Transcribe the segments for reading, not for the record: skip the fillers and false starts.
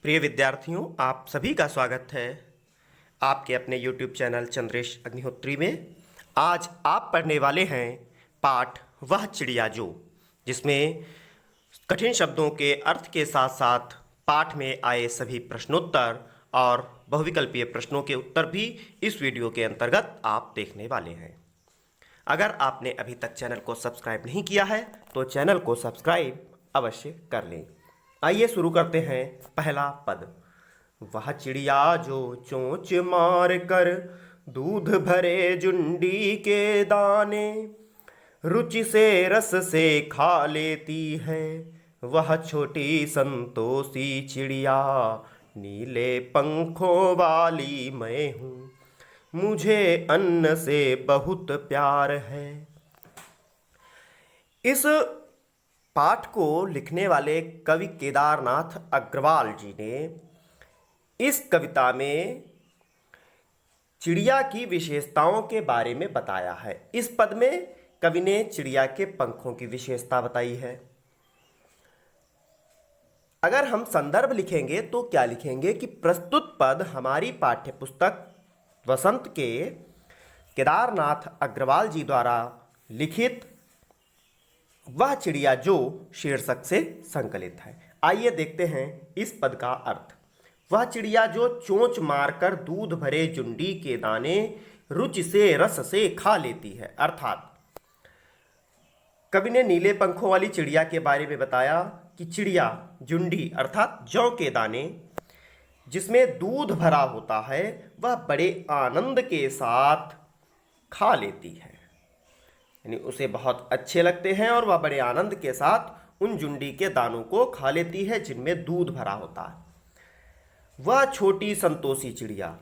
प्रिय विद्यार्थियों, आप सभी का स्वागत है आपके अपने YouTube चैनल चंद्रेश अग्निहोत्री में। आज आप पढ़ने वाले हैं पाठ वह चिड़िया जो, जिसमें कठिन शब्दों के अर्थ के साथ साथ पाठ में आए सभी प्रश्नोत्तर और बहुविकल्पीय प्रश्नों के उत्तर भी इस वीडियो के अंतर्गत आप देखने वाले हैं। अगर आपने अभी तक चैनल को सब्सक्राइब नहीं किया है तो चैनल को सब्सक्राइब अवश्य कर लें। आइए शुरू करते हैं। पहला पद। वह चिड़िया जो चोंच मार कर दूध भरे जुंडी के दाने रुचि से रस से खा लेती है, वह छोटी संतोषी चिड़िया नीले पंखों वाली मैं हूँ, मुझे अन्न से बहुत प्यार है। इस पाठ को लिखने वाले कवि केदारनाथ अग्रवाल जी ने इस कविता में चिड़िया की विशेषताओं के बारे में बताया है। इस पद में कवि ने चिड़िया के पंखों की विशेषता बताई है। अगर हम संदर्भ लिखेंगे तो क्या लिखेंगे कि प्रस्तुत पद हमारी पाठ्य पुस्तक वसंत के केदारनाथ अग्रवाल जी द्वारा लिखित वह चिड़िया जो शीर्षक से संकलित है। आइए देखते हैं इस पद का अर्थ। वह चिड़िया जो चोंच मारकर दूध भरे जुंडी के दाने रुचि से रस से खा लेती है, अर्थात कवि ने नीले पंखों वाली चिड़िया के बारे में बताया कि चिड़िया जुंडी अर्थात जौ के दाने जिसमें दूध भरा होता है वह बड़े आनंद के साथ खा लेती है, यानी उसे बहुत अच्छे लगते हैं और वह बड़े आनंद के साथ उन जुंडी के दानों को खा लेती है जिनमें दूध भरा होता है। वह छोटी संतोषी चिड़िया,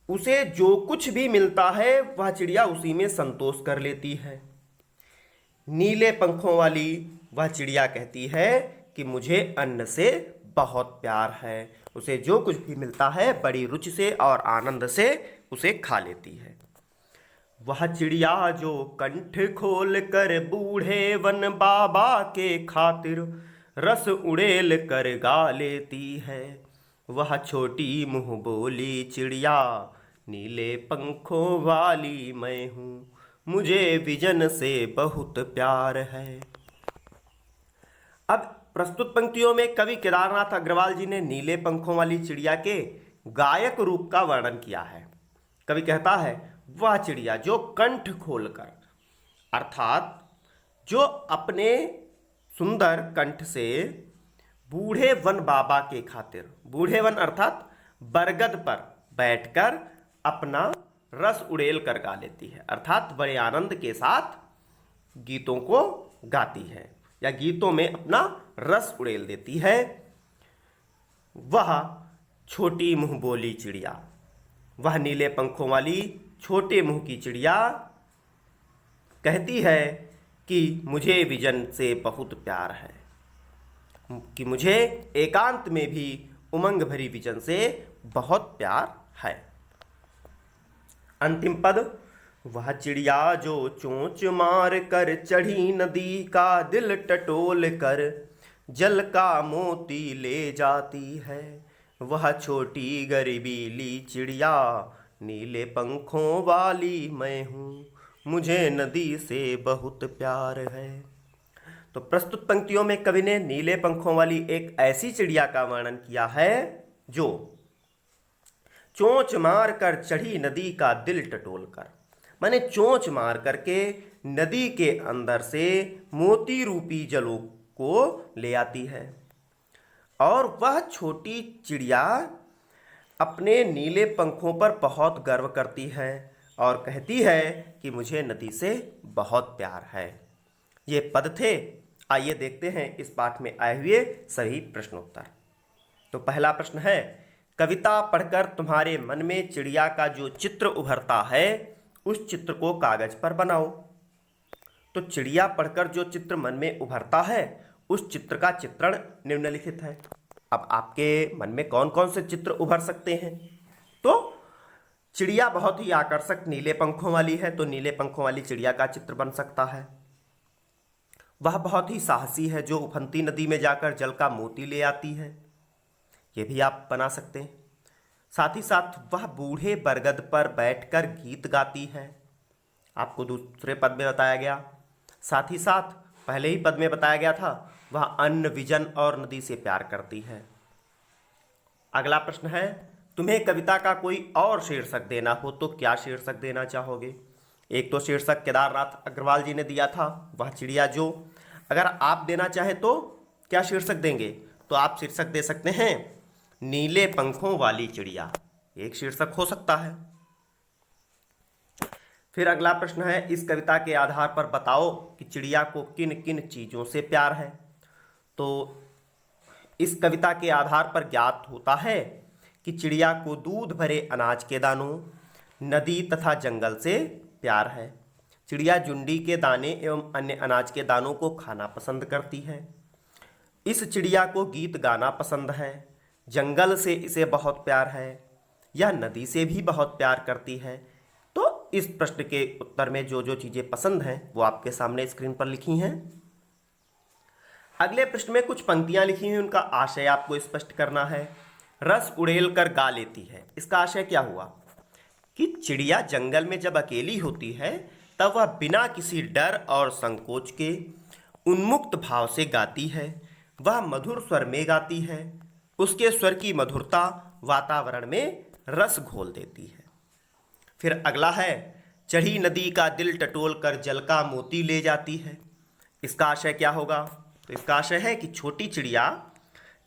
उसे जो कुछ भी मिलता है वह चिड़िया उसी में संतोष कर लेती है। नीले पंखों वाली वह चिड़िया कहती है कि मुझे अन्न से बहुत प्यार है, उसे जो कुछ भी मिलता है बड़ी रुचि से और आनंद से उसे खा लेती है। वह चिड़िया जो कंठ खोल कर बूढ़े वन बाबा के खातिर रस उड़ेल कर गा लेती है, वह छोटी मुंह बोली चिड़िया नीले पंखों वाली मैं हूँ, मुझे विजन से बहुत प्यार है। अब प्रस्तुत पंक्तियों में कवि केदारनाथ अग्रवाल जी ने नीले पंखों वाली चिड़िया के गायक रूप का वर्णन किया है। कवि कहता है वह चिड़िया जो कंठ खोलकर, अर्थात जो अपने सुंदर कंठ से बूढ़े वन बाबा के खातिर, बूढ़े वन अर्थात बरगद पर बैठकर अपना रस उड़ेल कर गा लेती है, अर्थात बड़े आनंद के साथ गीतों को गाती है या गीतों में अपना रस उड़ेल देती है। वह छोटी मुंह बोली चिड़िया, वह नीले पंखों वाली छोटे मुंह की चिड़िया कहती है कि मुझे विजन से बहुत प्यार है, कि मुझे एकांत में भी उमंग भरी विजन से बहुत प्यार है। अंतिम पद। वह चिड़िया जो चोंच मार कर चढ़ी नदी का दिल टटोल कर जल का मोती ले जाती है, वह छोटी गरीबीली चिड़िया नीले पंखों वाली मैं हूँ, मुझे नदी से बहुत प्यार है। तो प्रस्तुत पंक्तियों में कवि ने नीले पंखों वाली एक ऐसी चिड़िया का वर्णन किया है जो चोंच मार कर चढ़ी नदी का दिल टटोल कर, माने चोंच मार करके नदी के अंदर से मोती रूपी जलों को ले आती है। और वह छोटी चिड़िया अपने नीले पंखों पर बहुत गर्व करती है और कहती है कि मुझे नदी से बहुत प्यार है। ये पद थे। आइए देखते हैं इस पाठ में आए हुए सभी प्रश्नोत्तर। तो पहला प्रश्न है, कविता पढ़कर तुम्हारे मन में चिड़िया का जो चित्र उभरता है उस चित्र को कागज पर बनाओ। तो चिड़िया पढ़कर जो चित्र मन में उभरता है उस चित्र का चित्रण निम्नलिखित है। अब आपके मन में कौन कौन से चित्र उभर सकते हैं? तो चिड़िया बहुत ही आकर्षक नीले पंखों वाली है, तो नीले पंखों वाली चिड़िया का चित्र बन सकता है। वह बहुत ही साहसी है जो उफनती नदी में जाकर जल का मोती ले आती है। ये भी आप बना सकते हैं। साथ ही साथ वह बूढ़े बरगद पर बैठकर गीत गाती है, आपको दूसरे पद में बताया गया। साथ ही साथ पहले ही पद में बताया गया था वह अन्न विजन और नदी से प्यार करती है। अगला प्रश्न है, तुम्हें कविता का कोई और शीर्षक देना हो तो क्या शीर्षक देना चाहोगे? एक तो शीर्षक केदारनाथ अग्रवाल जी ने दिया था, वह चिड़िया जो। अगर आप देना चाहें तो क्या शीर्षक देंगे? तो आप शीर्षक दे सकते हैं नीले पंखों वाली चिड़िया, एक शीर्षक हो सकता है। फिर अगला प्रश्न है, इस कविता के आधार पर बताओ कि चिड़िया को किन किन चीज़ों से प्यार है। तो इस कविता के आधार पर ज्ञात होता है कि चिड़िया को दूध भरे अनाज के दानों, नदी तथा जंगल से प्यार है। चिड़िया जुंडी के दाने एवं अन्य अनाज के दानों को खाना पसंद करती है। इस चिड़िया को गीत गाना पसंद है। जंगल से इसे बहुत प्यार है। यह नदी से भी बहुत प्यार करती है। तो इस प्रश्न के उत्तर में जो जो चीज़ें पसंद हैं वो आपके सामने स्क्रीन पर लिखी हैं। अगले प्रश्न में कुछ पंक्तियां लिखी हैं, उनका आशय आपको स्पष्ट करना है। रस उड़ेल कर गा लेती है, इसका आशय क्या हुआ कि चिड़िया जंगल में जब अकेली होती है तब वह बिना किसी डर और संकोच के उन्मुक्त भाव से गाती है। वह मधुर स्वर में गाती है। उसके स्वर की मधुरता वातावरण में रस घोल देती है। फिर अगला है, चढ़ी नदी का दिल टटोल कर जल का मोती ले जाती है, इसका आशय क्या होगा? तो इसका आशय है कि छोटी चिड़िया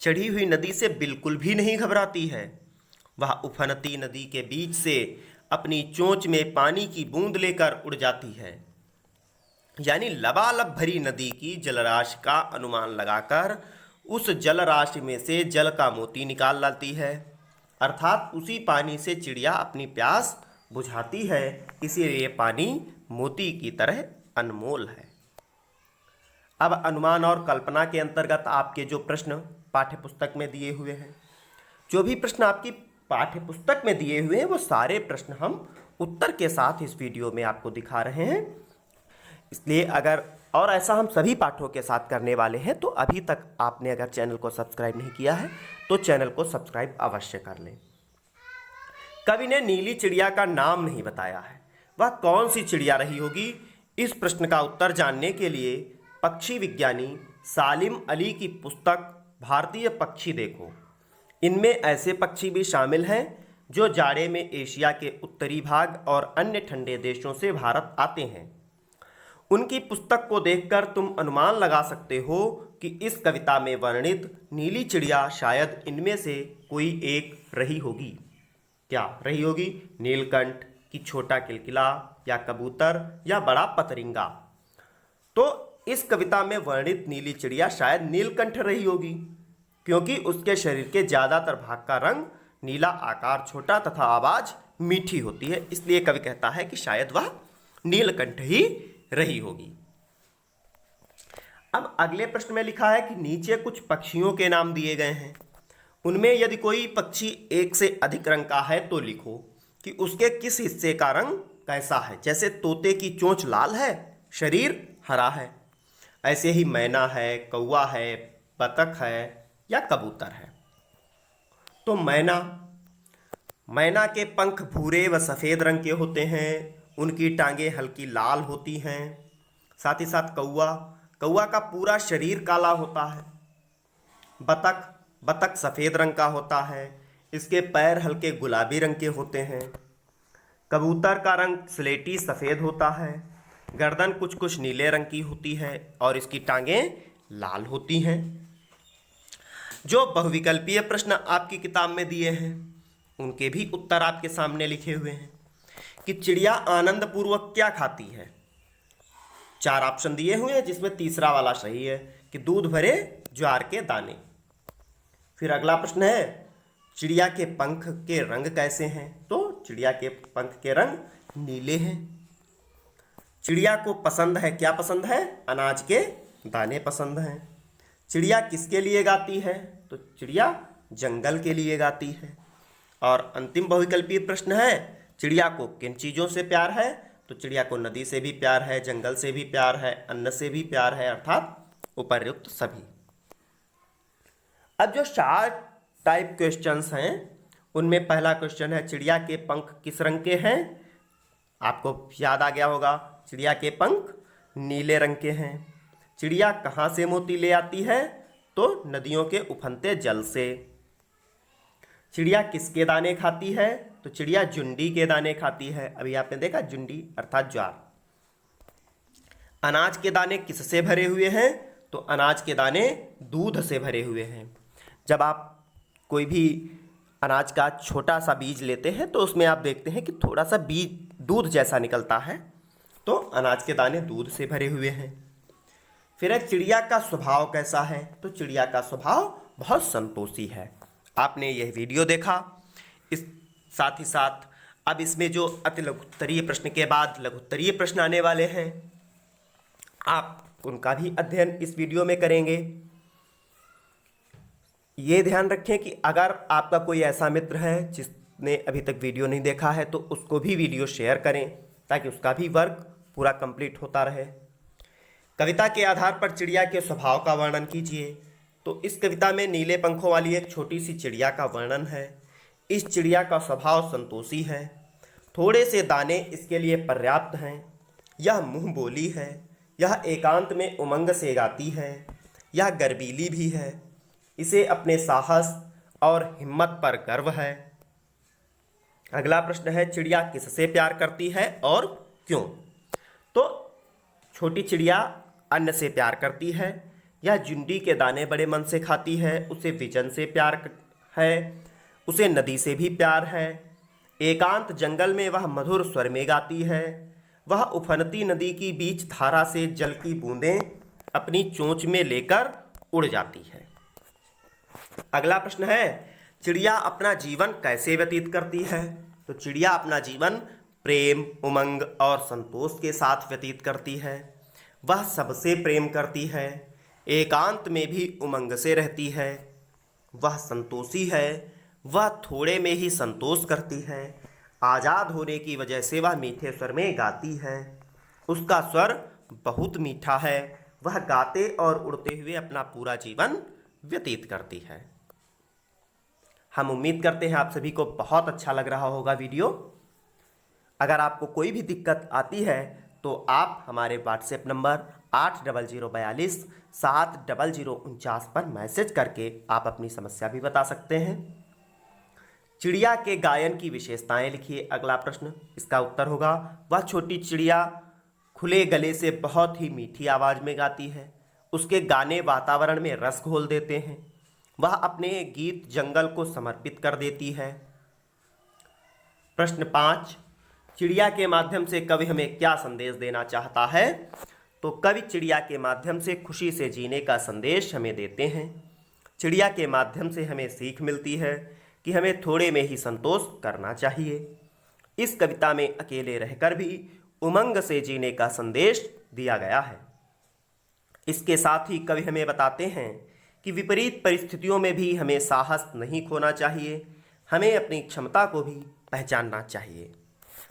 चढ़ी हुई नदी से बिल्कुल भी नहीं घबराती है। वह उफनती नदी के बीच से अपनी चोंच में पानी की बूंद लेकर उड़ जाती है, यानी लबालब भरी नदी की जलराशि का अनुमान लगाकर उस जलराशि में से जल का मोती निकाल लाती है। अर्थात उसी पानी से चिड़िया अपनी प्यास बुझाती है, इसीलिए पानी मोती की तरह अनमोल है। अब अनुमान और कल्पना के अंतर्गत आपके जो प्रश्न पाठ्यपुस्तक में दिए हुए हैं, जो भी प्रश्न आपकी पाठ्यपुस्तक में दिए हुए हैं वो सारे प्रश्न हम उत्तर के साथ इस वीडियो में आपको दिखा रहे हैं। इसलिए अगर और ऐसा हम सभी पाठों के साथ करने वाले हैं, तो अभी तक आपने अगर चैनल को सब्सक्राइब नहीं किया है तो चैनल को सब्सक्राइब अवश्य कर लें। कवि ने नीली चिड़िया का नाम नहीं बताया है, वह कौन सी चिड़िया रही होगी? इस प्रश्न का उत्तर जानने के लिए पक्षी विज्ञानी सालिम अली की पुस्तक भारतीय पक्षी देखो। इनमें ऐसे पक्षी भी शामिल हैं जो जाड़े में एशिया के उत्तरी भाग और अन्य ठंडे देशों से भारत आते हैं। उनकी पुस्तक को देखकर तुम अनुमान लगा सकते हो कि इस कविता में वर्णित नीली चिड़िया शायद इनमें से कोई एक रही होगी। क्या रही होगी? नीलकंठ की छोटा किलकिला, या कबूतर, या बड़ा पतरिंगा। तो इस कविता में वर्णित नीली चिड़िया शायद नीलकंठ रही होगी, क्योंकि उसके शरीर के ज्यादातर भाग का रंग नीला, आकार छोटा तथा आवाज मीठी होती है। इसलिए कवि कहता है कि शायद वह नीलकंठ ही रही होगी। अब अगले प्रश्न में लिखा है कि नीचे कुछ पक्षियों के नाम दिए गए हैं, उनमें यदि कोई पक्षी एक से अधिक रंग का है तो लिखो कि उसके किस हिस्से का रंग कैसा है। जैसे तोते की चोंच लाल है, शरीर हरा है। ऐसे ही मैना है, कौवा है, बतख है या कबूतर है। तो मैना के पंख भूरे व सफ़ेद रंग के होते हैं, उनकी टांगें हल्की लाल होती हैं। साथ ही साथ कौवा का पूरा शरीर काला होता है। बतख सफ़ेद रंग का होता है, इसके पैर हल्के गुलाबी रंग के होते हैं। कबूतर का रंग स्लेटी सफ़ेद होता है, गर्दन कुछ कुछ नीले रंग की होती है और इसकी टांगें लाल होती हैं। जो बहुविकल्पीय प्रश्न आपकी किताब में दिए हैं उनके भी उत्तर आपके सामने लिखे हुए हैं कि चिड़िया आनंद पूर्वक क्या खाती है। 4 ऑप्शन दिए हुए हैं जिसमें तीसरा वाला सही है कि दूध भरे ज्वार के दाने। फिर अगला प्रश्न है, चिड़िया के पंख के रंग कैसे हैं? तो चिड़िया के पंख के रंग नीले हैं। चिड़िया को पसंद है, क्या पसंद है? अनाज के दाने पसंद हैं। चिड़िया किसके लिए गाती है? तो चिड़िया जंगल के लिए गाती है। और अंतिम बहुविकल्पीय प्रश्न है, चिड़िया को किन चीज़ों से प्यार है? तो चिड़िया को नदी से भी प्यार है, जंगल से भी प्यार है, अन्न से भी प्यार है, अर्थात उपर्युक्त सभी। अब जो 4 टाइप क्वेश्चंस हैं उनमें पहला क्वेश्चन है चिड़िया के पंख किस रंग के हैं। आपको याद आ गया होगा, चिड़िया के पंख नीले रंग के हैं। चिड़िया कहाँ से मोती ले आती है, तो नदियों के उफनते जल से। चिड़िया किसके दाने खाती है, तो चिड़िया जुंडी के दाने खाती है। अभी आपने देखा जुंडी अर्थात ज्वार। अनाज के दाने किससे भरे हुए हैं, तो अनाज के दाने दूध से भरे हुए हैं। जब आप कोई भी अनाज का छोटा सा बीज लेते हैं तो उसमें आप देखते हैं कि थोड़ा सा बीज दूध जैसा निकलता है, तो अनाज के दाने दूध से भरे हुए हैं। फिर एक चिड़िया का स्वभाव कैसा है, तो चिड़िया का स्वभाव बहुत संतोषी है। आपने यह वीडियो देखा, इस साथ ही साथ अब इसमें जो अति लघुत्तरीय प्रश्न के बाद लघुत्तरीय प्रश्न आने वाले हैं, आप उनका भी अध्ययन इस वीडियो में करेंगे। ये ध्यान रखें कि अगर आपका कोई ऐसा मित्र है जिसने अभी तक वीडियो नहीं देखा है तो उसको भी वीडियो शेयर करें ताकि उसका भी वर्क पूरा कंप्लीट होता रहे। कविता के आधार पर चिड़िया के स्वभाव का वर्णन कीजिए। तो इस कविता में नीले पंखों वाली एक छोटी सी चिड़िया का वर्णन है। इस चिड़िया का स्वभाव संतोषी है, थोड़े से दाने इसके लिए पर्याप्त हैं, यह मुंह बोली है, यह एकांत में उमंग से गाती है, यह गर्वीली भी है, इसे अपने साहस और हिम्मत पर गर्व है। अगला प्रश्न है चिड़िया किससे प्यार करती है और क्यों। तो छोटी चिड़िया अन्न से प्यार करती है, यह जुंडी के दाने बड़े मन से खाती है, उसे विजन से प्यार है, उसे नदी से भी प्यार है, एकांत जंगल में वह मधुर स्वर में गाती है, वह उफनती नदी की बीच धारा से जल की बूंदें अपनी चोंच में लेकर उड़ जाती है। अगला प्रश्न है चिड़िया अपना जीवन कैसे व्यतीत करती है। तो चिड़िया अपना जीवन प्रेम, उमंग और संतोष के साथ व्यतीत करती है। वह सबसे प्रेम करती है, एकांत में भी उमंग से रहती है, वह संतोषी है, वह थोड़े में ही संतोष करती है, आज़ाद होने की वजह से वह मीठे स्वर में गाती है, उसका स्वर बहुत मीठा है, वह गाते और उड़ते हुए अपना पूरा जीवन व्यतीत करती है। हम उम्मीद करते हैं आप सभी को बहुत अच्छा लग रहा होगा वीडियो। अगर आपको कोई भी दिक्कत आती है तो आप हमारे व्हाट्सएप नंबर 8042 पर मैसेज करके आप अपनी समस्या भी बता सकते हैं। चिड़िया के गायन की विशेषताएं लिखिए। अगला प्रश्न, इसका उत्तर होगा वह छोटी चिड़िया खुले गले से बहुत ही मीठी आवाज में गाती है, उसके गाने वातावरण में रस घोल देते हैं, वह अपने गीत जंगल को समर्पित कर देती है। प्रश्न 5, चिड़िया के माध्यम से कवि हमें क्या संदेश देना चाहता है। तो कवि चिड़िया के माध्यम से खुशी से जीने का संदेश हमें देते हैं। चिड़िया के माध्यम से हमें सीख मिलती है कि हमें थोड़े में ही संतोष करना चाहिए। इस कविता में अकेले रहकर भी उमंग से जीने का संदेश दिया गया है। इसके साथ ही कवि हमें बताते हैं कि विपरीत परिस्थितियों में भी हमें साहस नहीं खोना चाहिए, हमें अपनी क्षमता को भी पहचानना चाहिए।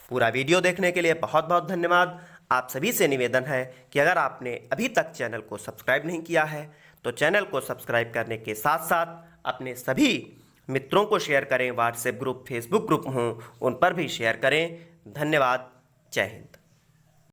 पूरा वीडियो देखने के लिए बहुत बहुत धन्यवाद। आप सभी से निवेदन है कि अगर आपने अभी तक चैनल को सब्सक्राइब नहीं किया है तो चैनल को सब्सक्राइब करने के साथ साथ अपने सभी मित्रों को शेयर करें। व्हाट्सएप ग्रुप, फेसबुक ग्रुप हों, उन पर भी शेयर करें। धन्यवाद। जय हिंद।